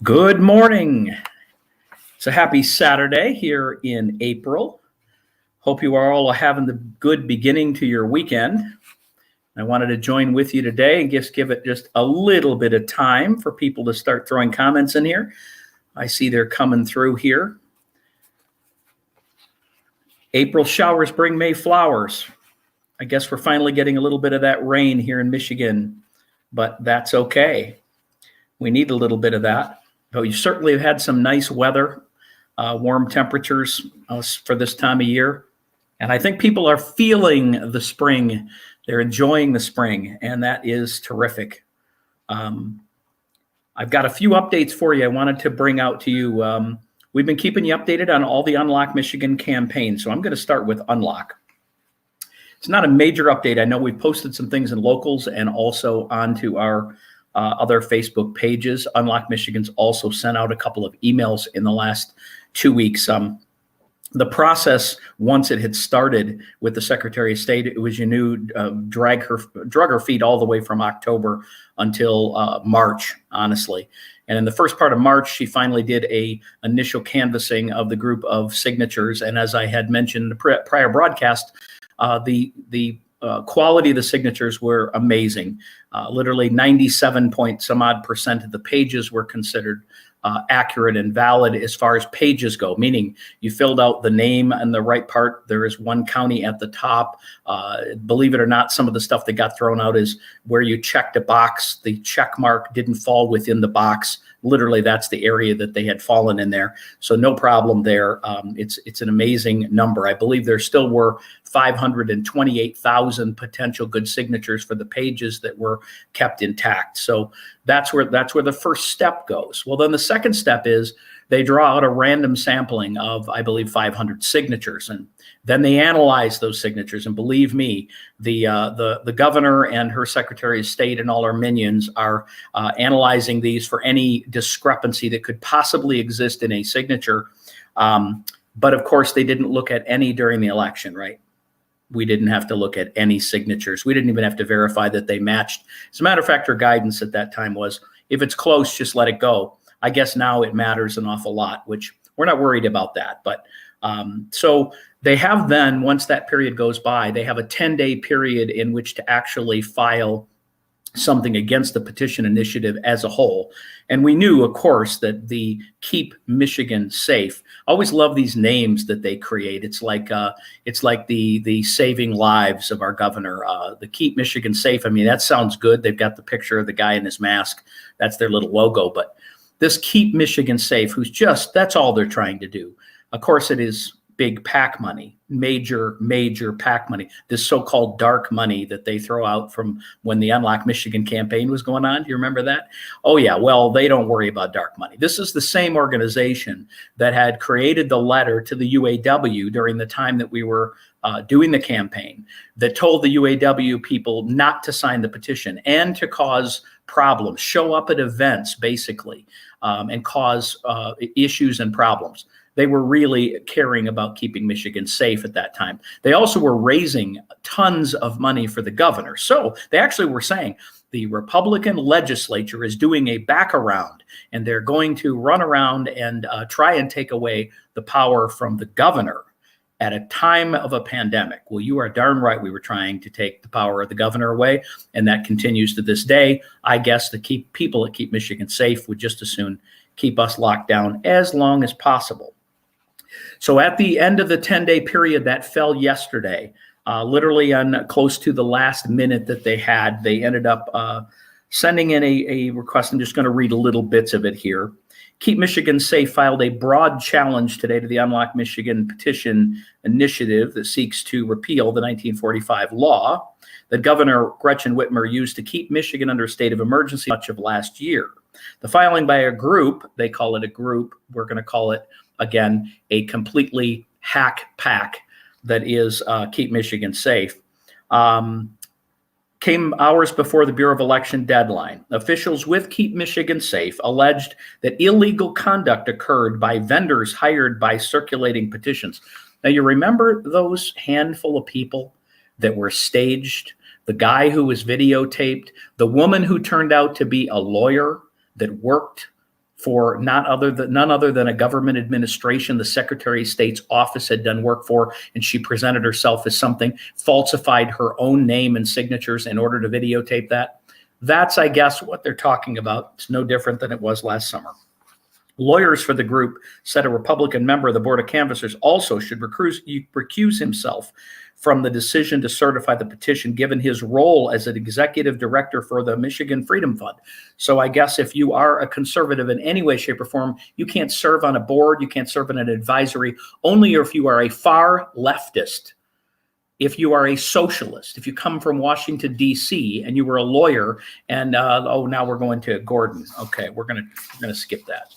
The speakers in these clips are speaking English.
Good morning. It's a happy Saturday here in April. Hope you are all having the good beginning to your weekend. I wanted to join with you today and just give it just a little bit of time for people to start throwing comments in here. I see they're coming through here. April showers bring May flowers. I guess we're finally getting a little bit of that rain here in Michigan, but that's okay. We need a little bit of that. But you certainly have had some nice weather, warm temperatures for this time of year. And I think people are feeling the spring. They're enjoying the spring, and that is terrific. I've got a few updates for you I wanted to bring out to you. We've been keeping you updated on all the Unlock Michigan campaigns, so I'm going to start with Unlock. It's not a major update. I know we posted some things in locals and also onto our other Facebook pages. Unlock Michigan's also sent out a couple of emails in the last 2 weeks. The process, once it had started with the Secretary of State, it was, drug her feet all the way from October until March, honestly. And in the first part of March, she finally did a initial canvassing of the group of signatures. And as I had mentioned in the prior broadcast, the quality of the signatures were amazing. Literally 97 point some odd % of the pages were considered accurate and valid as far as pages go, meaning you filled out the name and the right part. There is one county at the top. Believe it or not, some of the stuff that got thrown out is where you checked a box. The check mark didn't fall within the box. Literally, that's the area that they had fallen in there. So no problem there. It's an amazing number. I believe there still were 528,000 potential good signatures for the pages that were kept intact. So that's where the first step goes. Well, then the second step is they draw out a random sampling of, I believe, 500 signatures, and then they analyze those signatures. And believe me, the governor and her Secretary of State and all our minions are analyzing these for any discrepancy that could possibly exist in a signature. But of course, they didn't look at any during the election, right? We didn't have to look at any signatures. We didn't even have to verify that they matched. As a matter of fact, our guidance at that time was, if it's close, just let it go. I guess now it matters an awful lot, which we're not worried about that. But so they have then, once that period goes by, they have a 10-day period in which to actually file something against the petition initiative as a whole. And we knew, of course, that the Keep Michigan Safe, I always love these names that they create. It's like the saving lives of our governor, the Keep Michigan Safe. I mean, that sounds good. They've got the picture of the guy in his mask. That's their little logo. But this Keep Michigan Safe, that's all they're trying to do. Of course, it is big PAC money, major PAC money, this so-called dark money that they throw out from when the Unlock Michigan campaign was going on. Do you remember that? Oh, yeah. Well, they don't worry about dark money. This is the same organization that had created the letter to the UAW during the time that we were doing the campaign, that told the UAW people not to sign the petition and to cause problems, show up at events, basically, and cause issues and problems. They were really caring about keeping Michigan safe at that time. They also were raising tons of money for the governor. So they actually were saying the Republican legislature is doing a back around, and they're going to run around and try and take away the power from the governor at a time of a pandemic. Well, you are darn right we were trying to take the power of the governor away, and that continues to this day. I guess the people that keep Michigan safe would just as soon keep us locked down as long as possible. So at the end of the 10-day period that fell yesterday, literally on close to the last minute that they had, they ended up sending in a request. I'm just going to read a little bits of it here. Keep Michigan Safe filed a broad challenge today to the Unlock Michigan Petition initiative that seeks to repeal the 1945 law that Governor Gretchen Whitmer used to keep Michigan under a state of emergency much of last year. The filing by a group, they call it a group, we're going to call it, again, a completely hack pack that is Keep Michigan Safe, came hours before the Bureau of Election deadline. Officials with Keep Michigan Safe alleged that illegal conduct occurred by vendors hired by circulating petitions. Now, you remember those handful of people that were staged, the guy who was videotaped, the woman who turned out to be a lawyer that worked for none other than a government administration the Secretary of State's office had done work for, and she presented herself as something, falsified her own name and signatures in order to videotape that. That's, I guess, what they're talking about. It's no different than it was last summer. Lawyers for the group said a Republican member of the Board of Canvassers also should recuse himself from the decision to certify the petition, given his role as an executive director for the Michigan Freedom Fund. So I guess if you are a conservative in any way, shape, or form, you can't serve on a board, you can't serve in an advisory, only if you are a far leftist. If you are a socialist, if you come from Washington, D.C., and you were a lawyer, and now we're going to Gordon. Okay, we're gonna skip that.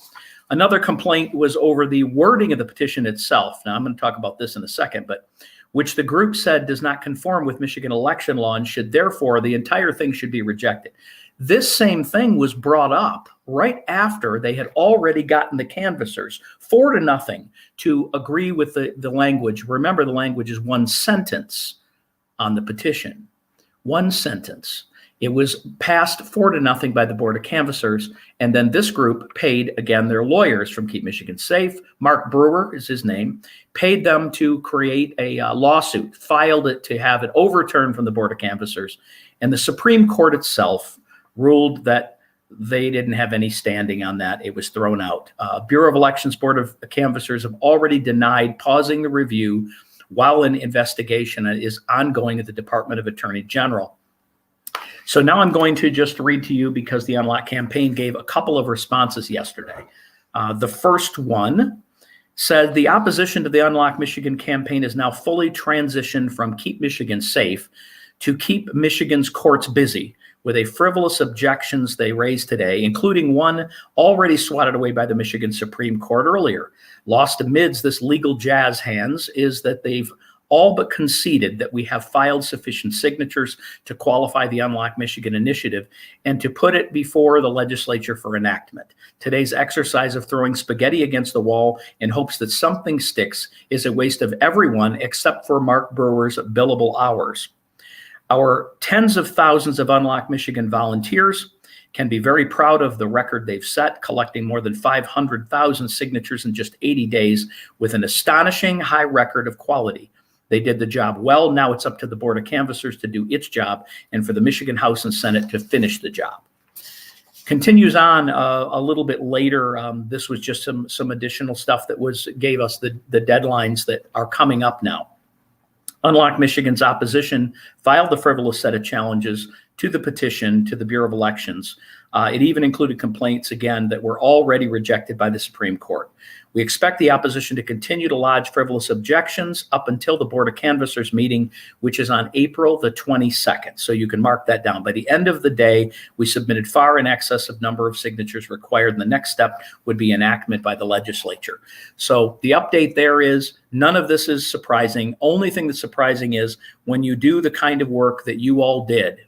Another complaint was over the wording of the petition itself. Now, I'm going to talk about this in a second, but which the group said does not conform with Michigan election law and should therefore, the entire thing should be rejected. This same thing was brought up right after they had already gotten the canvassers 4-0 to agree with the language. Remember, the language is one sentence on the petition. One sentence. It was passed 4-0 by the Board of Canvassers, and then this group paid, again, their lawyers from Keep Michigan Safe, Mark Brewer is his name, paid them to create a lawsuit, filed it to have it overturned from the Board of Canvassers, and the Supreme Court itself ruled that they didn't have any standing on that. It was thrown out. Bureau of Elections Board of Canvassers have already denied pausing the review while an investigation is ongoing at the Department of Attorney General. So now I'm going to just read to you, because the Unlock campaign gave a couple of responses yesterday. The first one said the opposition to the Unlock Michigan campaign is now fully transitioned from Keep Michigan Safe to Keep Michigan's courts busy with a frivolous objections they raised today, including one already swatted away by the Michigan Supreme Court earlier. Lost amidst this legal jazz hands is that they've all but conceded that we have filed sufficient signatures to qualify the Unlock Michigan initiative and to put it before the legislature for enactment. Today's exercise of throwing spaghetti against the wall in hopes that something sticks is a waste of everyone except for Mark Brewer's billable hours. Our tens of thousands of Unlock Michigan volunteers can be very proud of the record they've set, collecting more than 500,000 signatures in just 80 days with an astonishing high record of quality. They did the job well. Now it's up to the Board of Canvassers to do its job and for the Michigan House and Senate to finish the job. Continues on a little bit later. This was just some additional stuff that gave us the deadlines that are coming up now. Unlock Michigan's opposition filed the frivolous set of challenges to the petition to the Bureau of Elections. It even included complaints, again, that were already rejected by the Supreme Court. We expect the opposition to continue to lodge frivolous objections up until the Board of Canvassers meeting, which is on April the 22nd. So you can mark that down. By the end of the day, we submitted far in excess of number of signatures required, and the next step would be enactment by the legislature. So the update there is none of this is surprising. Only thing that's surprising is when you do the kind of work that you all did,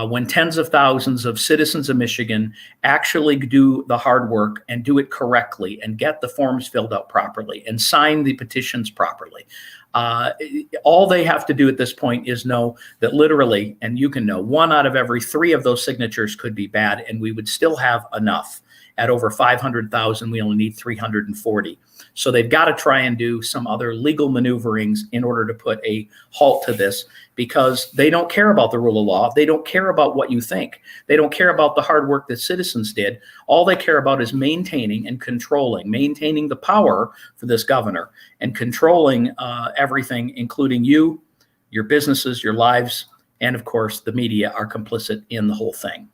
when tens of thousands of citizens of Michigan actually do the hard work and do it correctly and get the forms filled out properly and sign the petitions properly. All they have to do at this point is know that literally, and you can know, 1 out of every 3 of those signatures could be bad, and we would still have enough. At over 500,000, we only need 340. So they've got to try and do some other legal maneuverings in order to put a halt to this, because they don't care about the rule of law. They don't care about what you think. They don't care about the hard work that citizens did. All they care about is maintaining and controlling, maintaining the power for this governor and controlling everything, including you, your businesses, your lives, and of course, the media are complicit in the whole thing.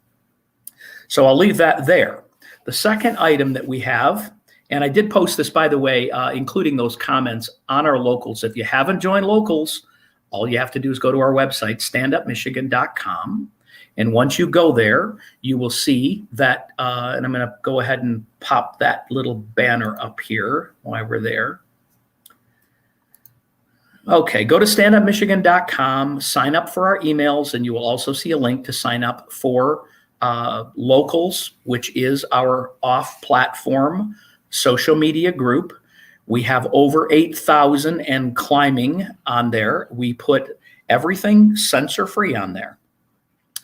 So I'll leave that there. The second item that we have, and I did post this, by the way, including those comments on our locals. If you haven't joined locals, all you have to do is go to our website, standupmichigan.com. And once you go there, you will see that, and I'm going to go ahead and pop that little banner up here while we're there. Okay, go to standupmichigan.com, sign up for our emails, and you will also see a link to sign up for Locals, which is our off-platform social media group. We have over 8,000 and climbing on there. We put everything censor-free on there,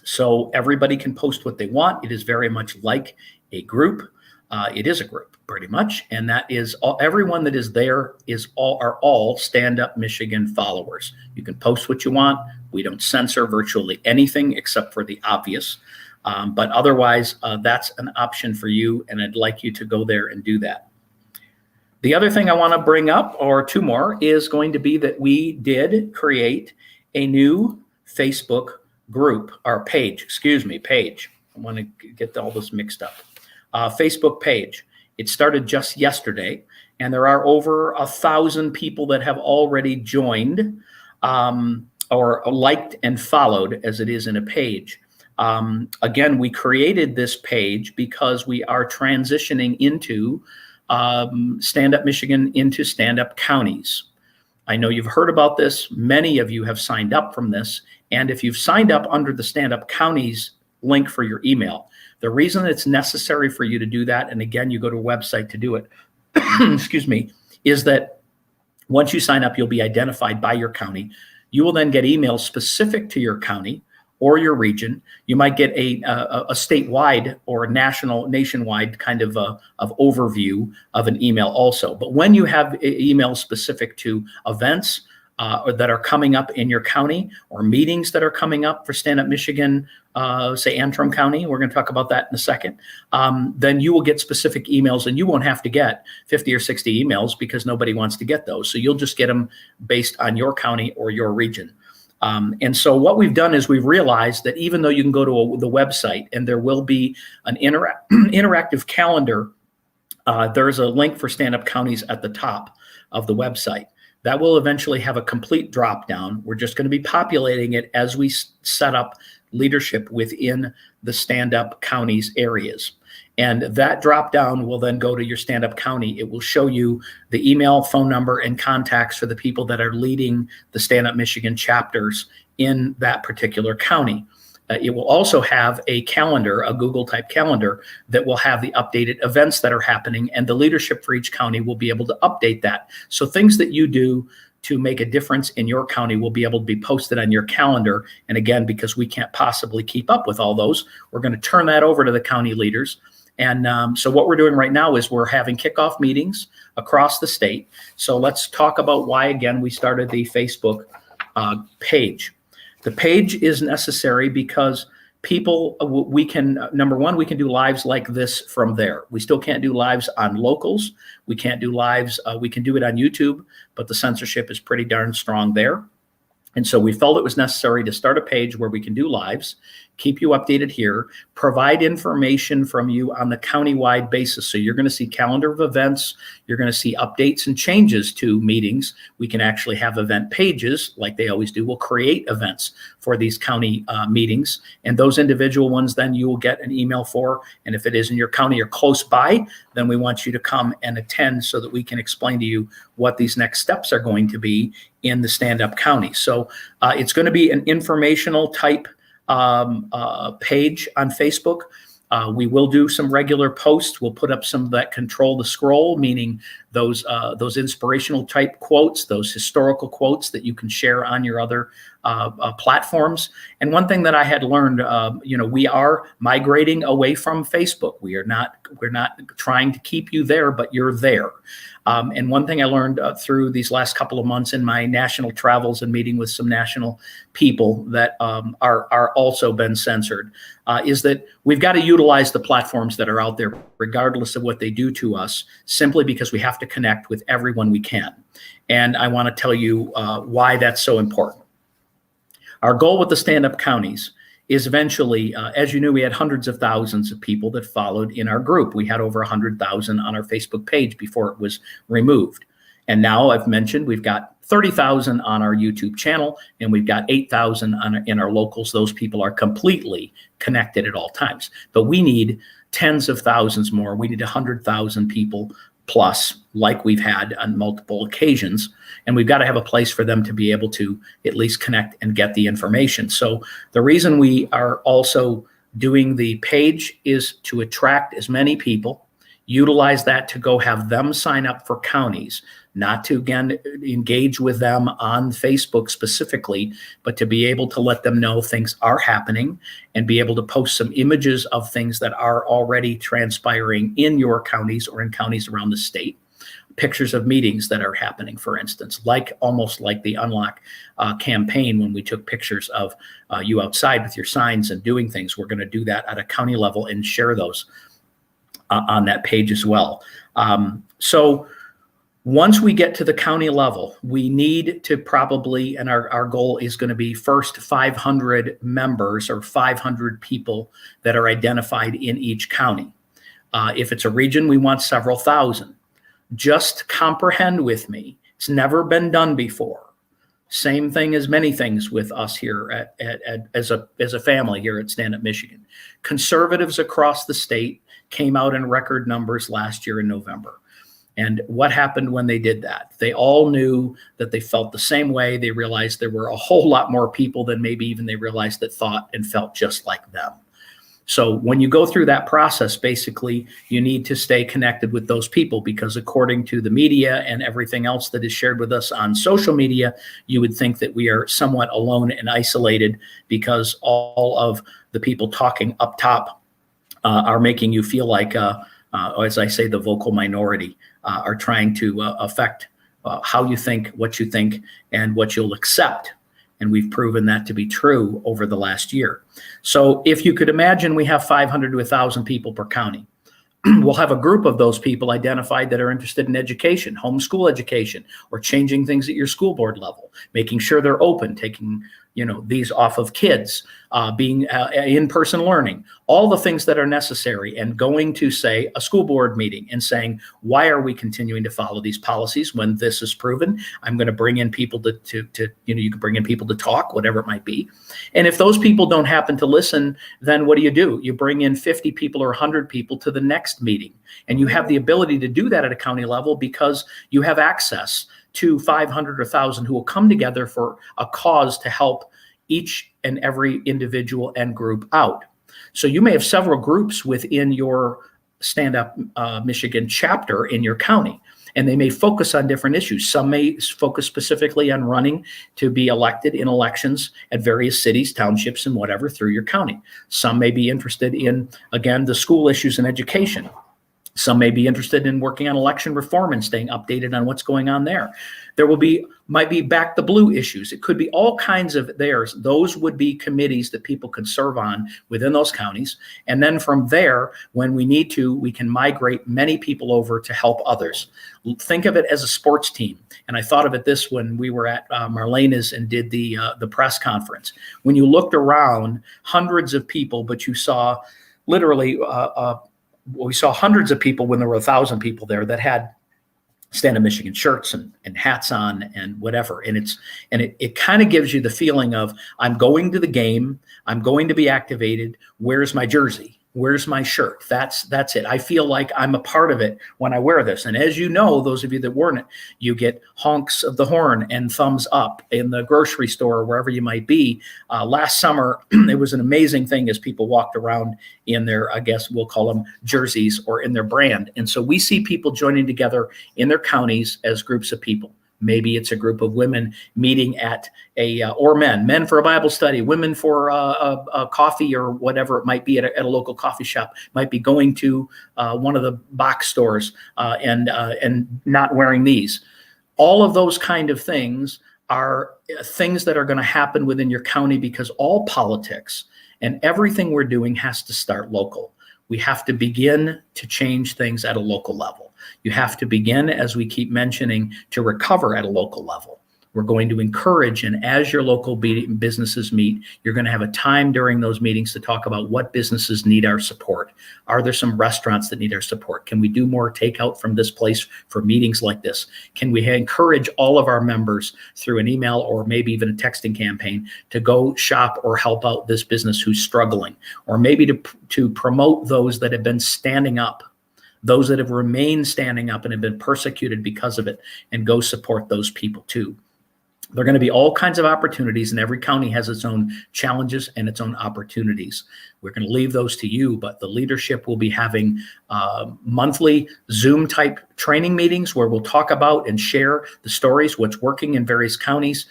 so everybody can post what they want. It is very much like a group. It is a group, pretty much, and that is everyone that is there are all Stand Up Michigan followers. You can post what you want. We don't censor virtually anything except for the obvious, but otherwise, that's an option for you, and I'd like you to go there and do that. The other thing I want to bring up, or two more, is going to be that we did create a new Facebook group, or page. I want to get all this mixed up. Facebook page. It started just yesterday, and there are over 1,000 people that have already joined or liked and followed, as it is in a page. Again, we created this page because we are transitioning into Stand Up Michigan into Stand Up Counties. I know you've heard about this. Many of you have signed up from this. And if you've signed up under the Stand Up Counties link for your email, the reason it's necessary for you to do that, and again, you go to a website to do it, excuse me, is that once you sign up, you'll be identified by your county. You will then get emails specific to your county or your region. You might get a statewide or nationwide kind of overview of an email also. But when you have emails specific to events or that are coming up in your county, or meetings that are coming up for Stand Up Michigan, say Antrim County, we're going to talk about that in a second, then you will get specific emails, and you won't have to get 50 or 60 emails because nobody wants to get those. So you'll just get them based on your county or your region. And so what we've done is we've realized that even though you can go to the website and there will be an interactive calendar, there's a link for Stand Up Counties at the top of the website. That will eventually have a complete drop down. We're just going to be populating it as we set up leadership within the Stand Up Counties areas. And that drop down will then go to your Stand Up County. It will show you the email, phone number, and contacts for the people that are leading the Stand Up Michigan chapters in that particular county. It will also have a calendar, a Google type calendar, that will have the updated events that are happening, and the leadership for each county will be able to update that. So things that you do to make a difference in your county will be able to be posted on your calendar. And again, because we can't possibly keep up with all those, we're going to turn that over to the county leaders. And so what we're doing right now is we're having kickoff meetings across the state. So let's talk about why, again, we started the Facebook page. The page is necessary because people, we can, number one, we can do lives like this from there. We still can't do lives on locals. We can't do lives, we can do it on YouTube, but the censorship is pretty darn strong there. And so we felt it was necessary to start a page where we can do lives, keep you updated here, provide information from you on the countywide basis. So you're going to see calendar of events. You're going to see updates and changes to meetings. We can actually have event pages like they always do. We'll create events for these county meetings, and those individual ones then you will get an email for. And if it is in your county or close by, then we want you to come and attend so that we can explain to you what these next steps are going to be in the stand-up county. So it's going to be an informational type page on Facebook. We will do some regular posts. We'll put up some that control the scroll, meaning those inspirational type quotes, those historical quotes that you can share on your other platforms. And one thing that I had learned, we are migrating away from Facebook. We're not trying to keep you there, but you're there. And one thing I learned through these last couple of months in my national travels and meeting with some national people that are also been censored is that we've got to utilize the platforms that are out there, regardless of what they do to us, simply because we have to connect with everyone we can. And I want to tell you why that's so important. Our goal with the stand-up counties is eventually, as you knew, we had hundreds of thousands of people that followed in our group. We had over 100,000 on our Facebook page before it was removed. And now I've mentioned we've got 30,000 on our YouTube channel, and we've got 8,000 in our locals. Those people are completely connected at all times. But we need tens of thousands more. We need 100,000 people plus, like we've had on multiple occasions. And we've got to have a place for them to be able to at least connect and get the information. So the reason we are also doing the page is to attract as many people Utilize that to go have them sign up for counties, not to, again, engage with them on Facebook specifically, but to be able to let them know things are happening and be able to post some images of things that are already transpiring in your counties or in counties around the state. Pictures of meetings that are happening, for instance, almost like the Unlock campaign when we took pictures of you outside with your signs and doing things. We're going to do that at a county level and share those on that page as well. So once we get to the county level, we need to probably, and our goal is going to be first 500 members or 500 people that are identified in each county. If it's a region, we want several thousand. Just comprehend with me, it's never been done before. Same thing as many things with us here as a family here at Stand Up Michigan. Conservatives across the state came out in record numbers last year in November. And what happened when they did that? They all knew that they felt the same way. They realized there were a whole lot more people than maybe even they realized that thought and felt just like them. So when you go through that process, basically, you need to stay connected with those people, because according to the media and everything else that is shared with us on social media, you would think that we are somewhat alone and isolated because all of the people talking up top are making you feel like, as I say, the vocal minority are trying to affect how you think, and what you'll accept. And we've proven that to be true over the last year. So if you could imagine, we have 500 to 1,000 people per county. We'll have a group of those people identified that are interested in education, homeschool education, or changing things at your school board level, making sure they're open, taking these off of kids, being in-person learning, all the things that are necessary, and going to, say, a school board meeting and saying, why are we continuing to follow these policies when this is proven? I'm going to bring in people to you can bring in people to talk, whatever it might be. And if those people don't happen to listen, then what do? You bring in 50 people or 100 people to the next meeting. And you have the ability to do that at a county level because you have access to 500 or 1,000 who will come together for a cause to help each and every individual and group out. So you may have several groups within your Stand Up Michigan chapter in your county, and they may focus on different issues. Some may focus specifically on running to be elected in elections at various cities, townships, and whatever through your county. Some may be interested in, again, the school issues and education. Some may be interested in working on election reform and staying updated on what's going on there. There might be back the blue issues. It could be all kinds of theirs. Those would be committees that people could serve on within those counties. And then from there, when we need to, we can migrate many people over to help others. Think of it as a sports team. And I thought of it this when we were at Marlena's and did the press conference. When you looked around, hundreds of people, but you saw literally we saw hundreds of people when there were 1,000 people there that had Stand Up Michigan shirts and hats on and whatever. And it kind of gives you the feeling of, I'm going to the game, I'm going to be activated. Where's my jersey? Where's my shirt? That's it. I feel like I'm a part of it when I wear this. And as you know, those of you that worn it, you get honks of the horn and thumbs up in the grocery store or wherever you might be. Last summer, it was an amazing thing as people walked around in their, I guess we'll call them jerseys, or in their brand. And so we see people joining together in their counties as groups of people. Maybe it's a group of women meeting at or men for a Bible study, women for a coffee or whatever it might be at a local coffee shop, might be going to one of the box stores and not wearing these. All of those kind of things are things that are going to happen within your county, because all politics and everything we're doing has to start local. We have to begin to change things at a local level. You have to begin, as we keep mentioning, to recover at a local level. We're going to encourage, and as your local businesses meet, you're going to have a time during those meetings to talk about what businesses need our support. Are there some restaurants that need our support? Can we do more takeout from this place for meetings like this? Can we encourage all of our members through an email or maybe even a texting campaign to go shop or help out this business who's struggling? Or maybe to promote those that have been standing up, those that have remained standing up and have been persecuted because of it, and go support those people too. There are going to be all kinds of opportunities, and every county has its own challenges and its own opportunities. We're going to leave those to you, but the leadership will be having monthly Zoom type training meetings where we'll talk about and share the stories, what's working in various counties,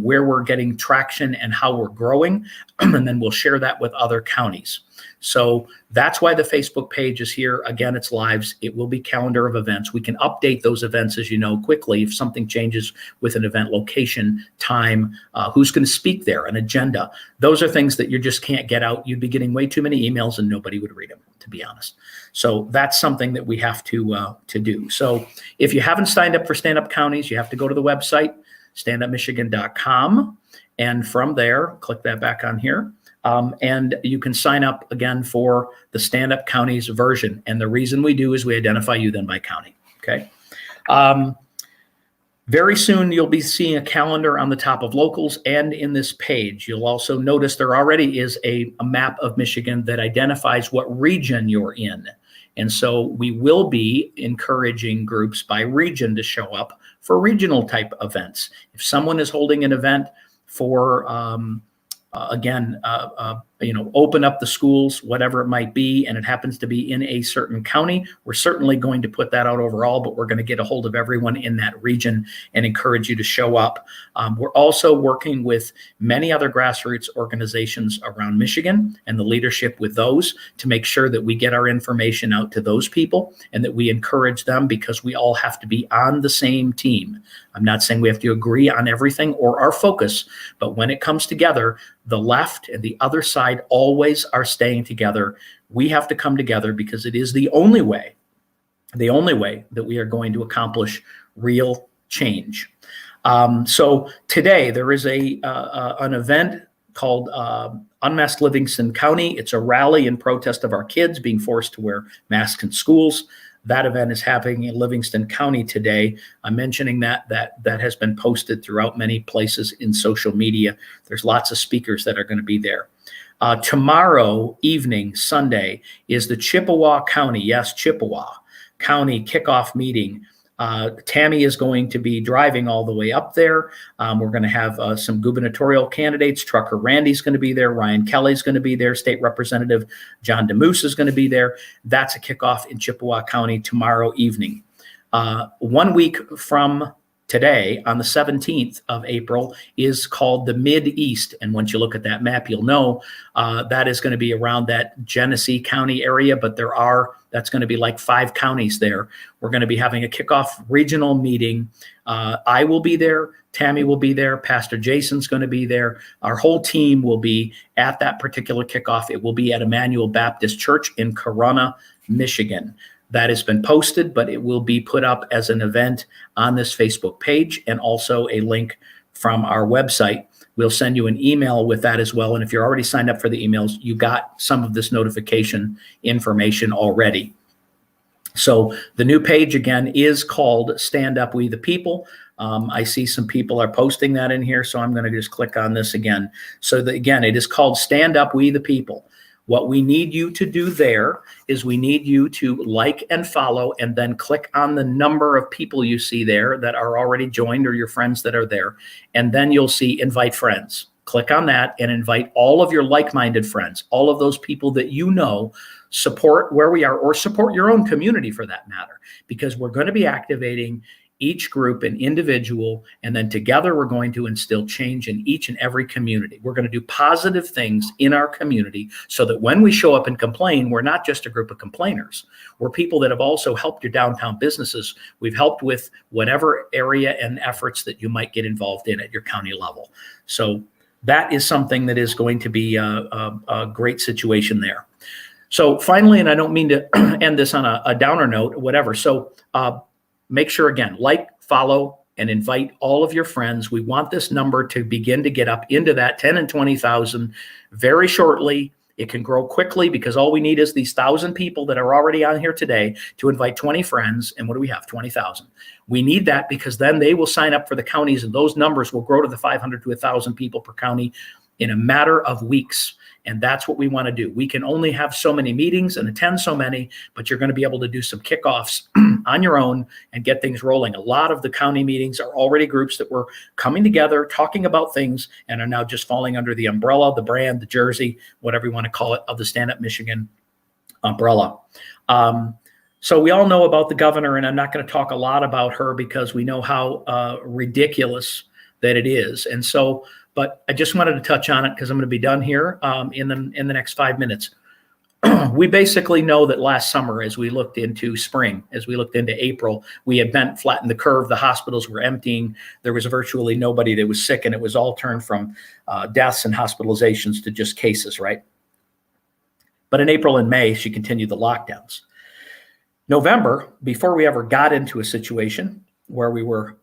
where we're getting traction and how we're growing, and then we'll share that with other counties. So that's why the Facebook page is here. Again, it's lives. It will be calendar of events. We can update those events, as you know, quickly if something changes with an event location, time, who's going to speak there, an agenda. Those are things that you just can't get out. You'd be getting way too many emails and nobody would read them, to be honest. So that's something that we have to do. So if you haven't signed up for Stand Up Counties, you have to go to the website, standupmichigan.com. And from there, click that back on here. And you can sign up again for the Stand Up Counties version. And the reason we do is we identify you then by county. Okay. Very soon you'll be seeing a calendar on the top of locals and in this page. You'll also notice there already is a map of Michigan that identifies what region you're in. And so we will be encouraging groups by region to show up for regional type events. If someone is holding an event for, open up the schools, whatever it might be, and it happens to be in a certain county, we're certainly going to put that out overall, but we're going to get a hold of everyone in that region and encourage you to show up. We're also working with many other grassroots organizations around Michigan and the leadership with those to make sure that we get our information out to those people and that we encourage them, because we all have to be on the same team. I'm not saying we have to agree on everything or our focus, but when it comes together, the left and the other side always are staying together. We have to come together because it is the only way that we are going to accomplish real change. So today there is an event called Unmasked Livingston County. It's a rally in protest of our kids being forced to wear masks in schools. That event is happening in Livingston County today. I'm mentioning that has been posted throughout many places in social media. There's lots of speakers that are going to be there. Tomorrow evening, Sunday, is the Chippewa County, yes, Chippewa County kickoff meeting. Tammy is going to be driving all the way up there. We're going to have some gubernatorial candidates. Trucker Randy's going to be there. Ryan Kelly's going to be there. State Representative John DeMoose is going to be there. That's a kickoff in Chippewa County tomorrow evening. 1 week from today, on the 17th of April, is called the Mid-East. And once you look at that map, you'll know that is going to be around that Genesee County area, but that's going to be like 5 counties there. We're going to be having a kickoff regional meeting. I will be there. Tammy will be there. Pastor Jason's going to be there. Our whole team will be at that particular kickoff. It will be at Emmanuel Baptist Church in Corunna, Michigan. That has been posted, but it will be put up as an event on this Facebook page and also a link from our website. We'll send you an email with that as well. And if you're already signed up for the emails, you got some of this notification information already. So the new page again is called Stand Up We the People. I see some people are posting that in here, so I'm going to just click on this again. So again, it is called Stand Up We the People. What we need you to do there is we need you to like and follow and then click on the number of people you see there that are already joined or your friends that are there. And then you'll see invite friends. Click on that and invite all of your like-minded friends, all of those people that you know support where we are or support your own community for that matter, because we're going to be activating each group and individual, and then together we're going to instill change in each and every community. We're going to do positive things in our community so that when we show up and complain, we're not just a group of complainers. We're people that have also helped your downtown businesses. We've helped with whatever area and efforts that you might get involved in at your county level. So that is something that is going to be a great situation there. So finally, and I don't mean to end this on a downer note, whatever. So make sure, again, like, follow, and invite all of your friends. We want this number to begin to get up into that 10 and 20,000 very shortly. It can grow quickly because all we need is these 1,000 people that are already on here today to invite 20 friends. And what do we have? 20,000. We need that because then they will sign up for the counties and those numbers will grow to the 500 to 1,000 people per county in a matter of weeks. And that's what we want to do. We can only have so many meetings and attend so many, but you're going to be able to do some kickoffs on your own and get things rolling. A lot of the county meetings are already groups that were coming together, talking about things, and are now just falling under the umbrella, the brand, the jersey, whatever you want to call it, of the Stand Up Michigan umbrella. So we all know about the governor, and I'm not going to talk a lot about her because we know how ridiculous that it is. And so, but I just wanted to touch on it because I'm going to be done here in the next 5 minutes. We basically know that last summer, as we looked into spring, as we looked into April, we had flattened the curve. The hospitals were emptying. There was virtually nobody that was sick, and it was all turned from deaths and hospitalizations to just cases, right? But in April and May, she continued the lockdowns. November, before we ever got into a situation where we were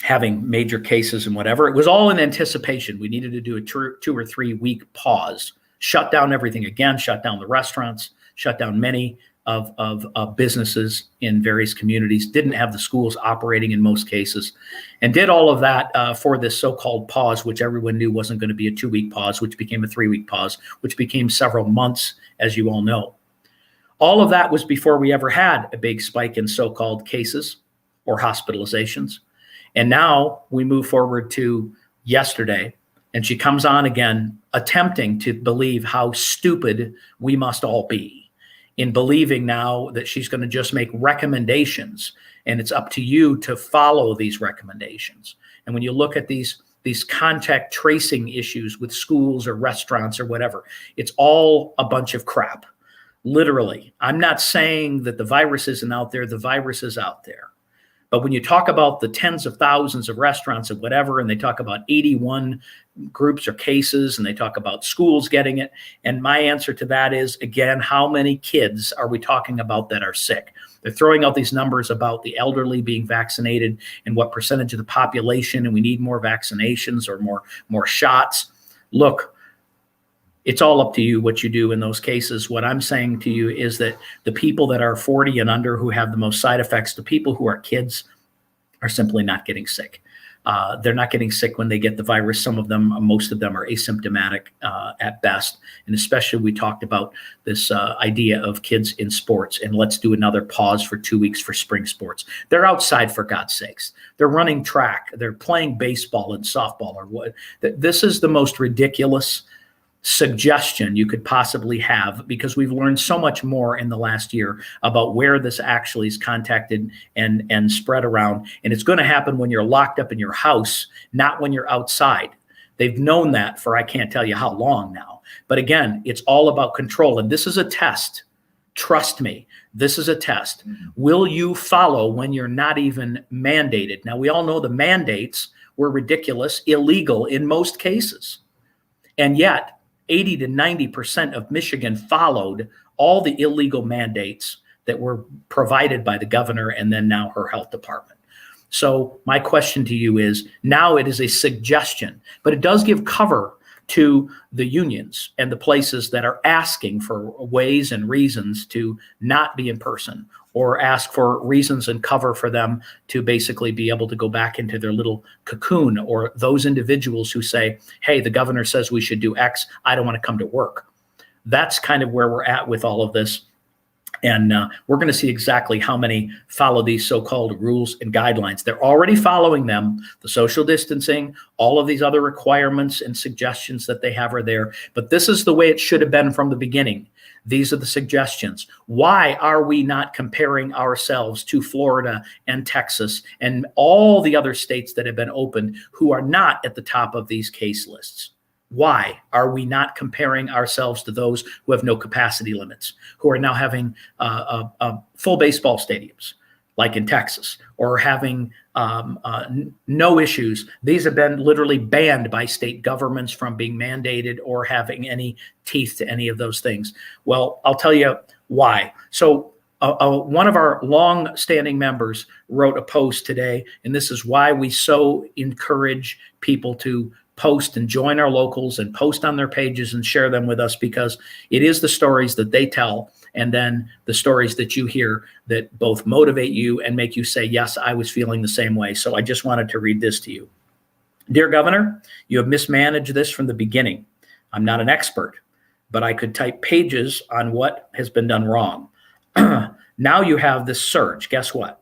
having major cases and whatever, it was all in anticipation. We needed to do a 2 or 3 week pause, shut down everything again, shut down the restaurants, shut down many of businesses in various communities, didn't have the schools operating in most cases, and did all of that for this so-called pause, which everyone knew wasn't going to be a 2 week pause, which became a 3 week pause, which became several months, as you all know. All of that was before we ever had a big spike in so-called cases or hospitalizations. And now we move forward to yesterday, and she comes on again, attempting to believe how stupid we must all be in believing now that she's going to just make recommendations, and it's up to you to follow these recommendations. And when you look at these contact tracing issues with schools or restaurants or whatever, it's all a bunch of crap. Literally. I'm not saying that the virus isn't out there. The virus is out there. But when you talk about the tens of thousands of restaurants and whatever, and they talk about 81 groups or cases, and they talk about schools getting it, and my answer to that is, again, how many kids are we talking about that are sick? They're throwing out these numbers about the elderly being vaccinated and what percentage of the population, and we need more vaccinations or more shots. Look, it's all up to you what you do in those cases. What I'm saying to you is that the people that are 40 and under who have the most side effects, the people who are kids, are simply not getting sick. They're not getting sick when they get the virus. Some of them, most of them are asymptomatic at best. And especially we talked about this idea of kids in sports, and let's do another pause for 2 weeks for spring sports. They're outside, for God's sakes. They're running track. They're playing baseball and softball or what. This is the most ridiculous suggestion you could possibly have, because we've learned so much more in the last year about where this actually is contacted and spread around. And it's going to happen when you're locked up in your house, not when you're outside. They've known that for I can't tell you how long now. But again, it's all about control. And this is a test. Trust me, this is a test. Will you follow when you're not even mandated? Now, we all know the mandates were ridiculous, illegal in most cases. And yet, 80 to 90% of Michigan followed all the illegal mandates that were provided by the governor and then now her health department. So my question to you is, now it is a suggestion, but it does give cover to the unions and the places that are asking for ways and reasons to not be in person, or ask for reasons and cover for them to basically be able to go back into their little cocoon, or those individuals who say, hey, the governor says we should do X, I don't want to come to work. That's kind of where we're at with all of this. And we're going to see exactly how many follow these so-called rules and guidelines. They're already following them, the social distancing, all of these other requirements and suggestions that they have are there. But this is the way it should have been from the beginning. These are the suggestions. Why are we not comparing ourselves to Florida and Texas and all the other states that have been opened who are not at the top of these case lists? Why are we not comparing ourselves to those who have no capacity limits, who are now having full baseball stadiums like in Texas, or having no issues? These have been literally banned by state governments from being mandated or having any teeth to any of those things. Well, I'll tell you why. So one of our long-standing members wrote a post today, and this is why we so encourage people to post and join our locals and post on their pages and share them with us, because it is the stories that they tell and then the stories that you hear that both motivate you and make you say, yes, I was feeling the same way. So I just wanted to read this to you. Dear Governor, you have mismanaged this from the beginning. I'm not an expert, but I could type pages on what has been done wrong. Now you have this surge. Guess what?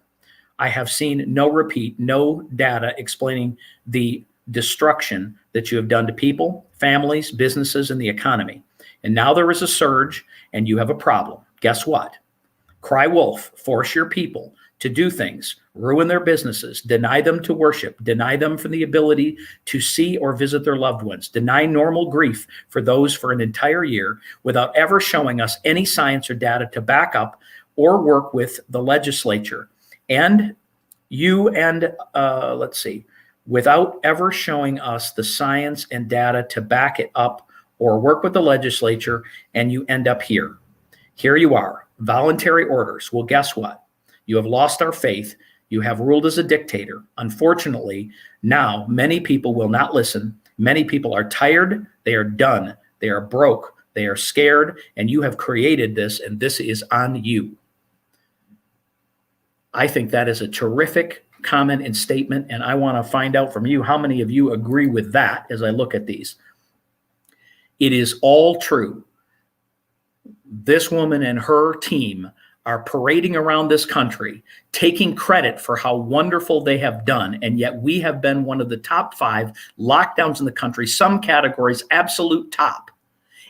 I have seen no repeat, no data explaining the destruction that you have done to people, families, businesses, and the economy. And now there is a surge and you have a problem. Guess what? Cry wolf, force your people to do things, ruin their businesses, deny them to worship, deny them from the ability to see or visit their loved ones, deny normal grief for those for an entire year without ever showing us any science or data to back up or work with the legislature. And without ever showing us the science and data to back it up or work with the legislature, and you end up here. Here you are, voluntary orders. Well, guess what? You have lost our faith. You have ruled as a dictator. Unfortunately, now many people will not listen. Many people are tired. They are done. They are broke. They are scared. And you have created this, and this is on you. I think that is a terrific comment and statement, and I want to find out from you how many of you agree with that as I look at these. It is all true. This woman and her team are parading around this country, taking credit for how wonderful they have done, and yet we have been one of the top 5 lockdowns in the country, some categories absolute top,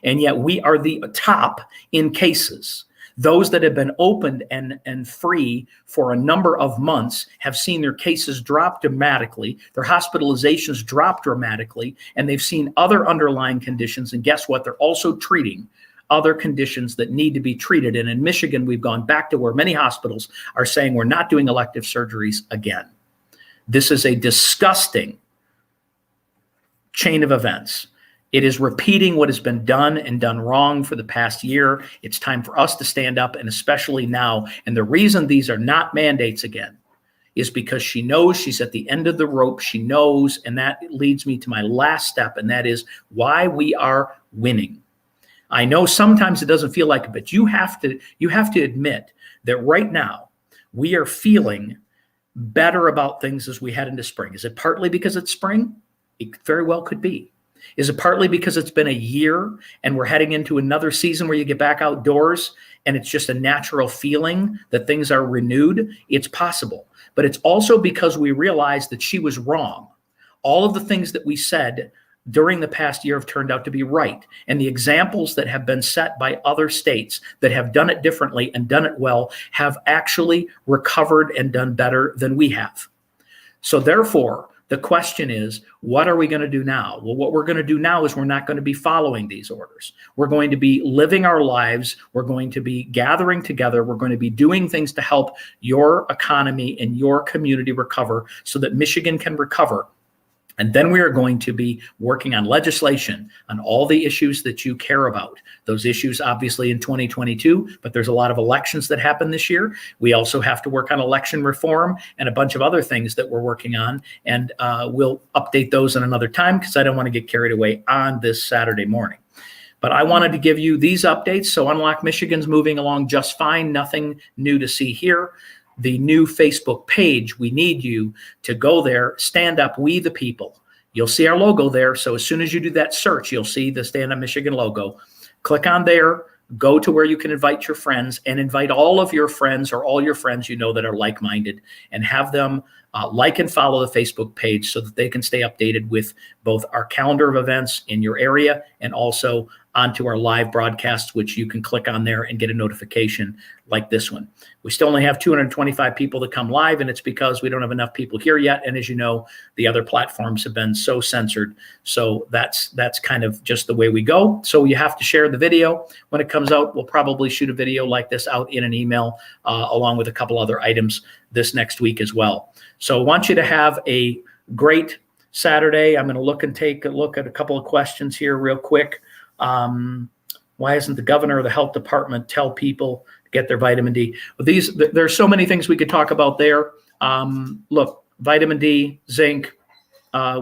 and yet we are the top in cases. Those that have been opened and free for a number of months have seen their cases drop dramatically, their hospitalizations drop dramatically, and they've seen other underlying conditions. And guess what? They're also treating other conditions that need to be treated. And in Michigan, we've gone back to where many hospitals are saying we're not doing elective surgeries again. This is a disgusting chain of events. It is repeating what has been done and done wrong for the past year. It's time for us to stand up, and especially now. And the reason these are not mandates again is because she knows she's at the end of the rope. She knows, and that leads me to my last step, and that is why we are winning. I know sometimes it doesn't feel like it, but you have to admit that right now we are feeling better about things as we head into spring. Is it partly because it's spring? It very well could be. Is it partly because it's been a year and we're heading into another season where you get back outdoors and it's just a natural feeling that things are renewed? It's possible. But it's also because we realized that she was wrong. All of the things that we said during the past year have turned out to be right. And the examples that have been set by other states that have done it differently and done it well have actually recovered and done better than we have. So therefore, the question is, what are we going to do now? Well, what we're going to do now is we're not going to be following these orders. We're going to be living our lives. We're going to be gathering together. We're going to be doing things to help your economy and your community recover so that Michigan can recover. And then we are going to be working on legislation on all the issues that you care about. Those issues obviously in 2022, but there's a lot of elections that happen this year. We also have to work on election reform and a bunch of other things that we're working on. And we'll update those in another time because I don't want to get carried away on this Saturday morning. But I wanted to give you these updates. So Unlock Michigan's moving along just fine. Nothing new to see here. The new Facebook page, we need you to go there, stand up, we the people. You'll see our logo there. So as soon as you do that search, you'll see the Stand Up Michigan logo. Click on there, go to where you can invite your friends and invite all of your friends or all your friends you know that are like-minded and have them like and follow the Facebook page so that they can stay updated with both our calendar of events in your area and also onto our live broadcasts, which you can click on there and get a notification like this one. We still only have 225 people that come live, and it's because we don't have enough people here yet. And as you know, the other platforms have been so censored. So that's kind of just the way we go. So you have to share the video. When it comes out, we'll probably shoot a video like this out in an email along with a couple other items this next week as well. So I want you to have a great Saturday. I'm going to look and take a look at a couple of questions here real quick. Why isn't the governor or the health department tell people to get their vitamin D? Well, there's so many things we could talk about there. Look, vitamin D, zinc.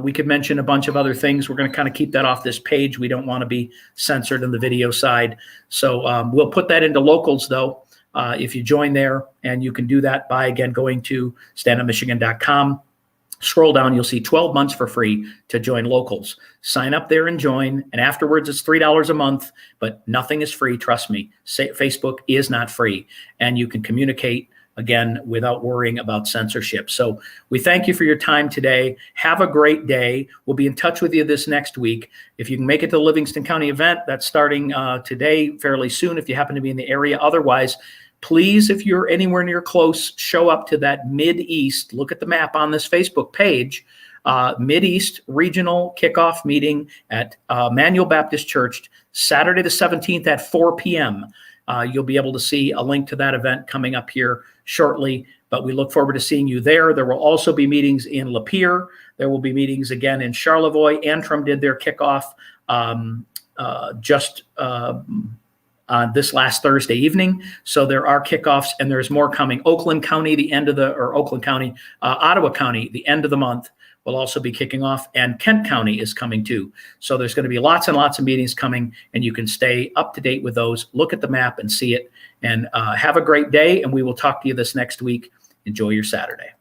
We could mention a bunch of other things. We're going to kind of keep that off this page. We don't want to be censored on the video side. So we'll put that into locals, though, if you join there. And you can do that by, again, going to standupmichigan.com. Scroll down, you'll see 12 months for free to join Locals. Sign up there and join. And afterwards, it's $3 a month, but nothing is free. Trust me, Facebook is not free. And you can communicate, again, without worrying about censorship. So we thank you for your time today. Have a great day. We'll be in touch with you this next week. If you can make it to the Livingston County event, that's starting today, fairly soon, if you happen to be in the area. Otherwise, please, if you're anywhere near close, show up to that Mid-East. Look at the map on this Facebook page. Mid-East Regional Kickoff Meeting at Manual Baptist Church, Saturday the 17th at 4 p.m. You'll be able to see a link to that event coming up here shortly, but we look forward to seeing you there. There will also be meetings in Lapeer. There will be meetings again in Charlevoix. Antrim did their kickoff this last Thursday evening. So there are kickoffs and there's more coming. Oakland County, Ottawa County, the end of the month will also be kicking off, and Kent County is coming too. So there's going to be lots and lots of meetings coming, and you can stay up to date with those. Look at the map and see it, and have a great day. And we will talk to you this next week. Enjoy your Saturday.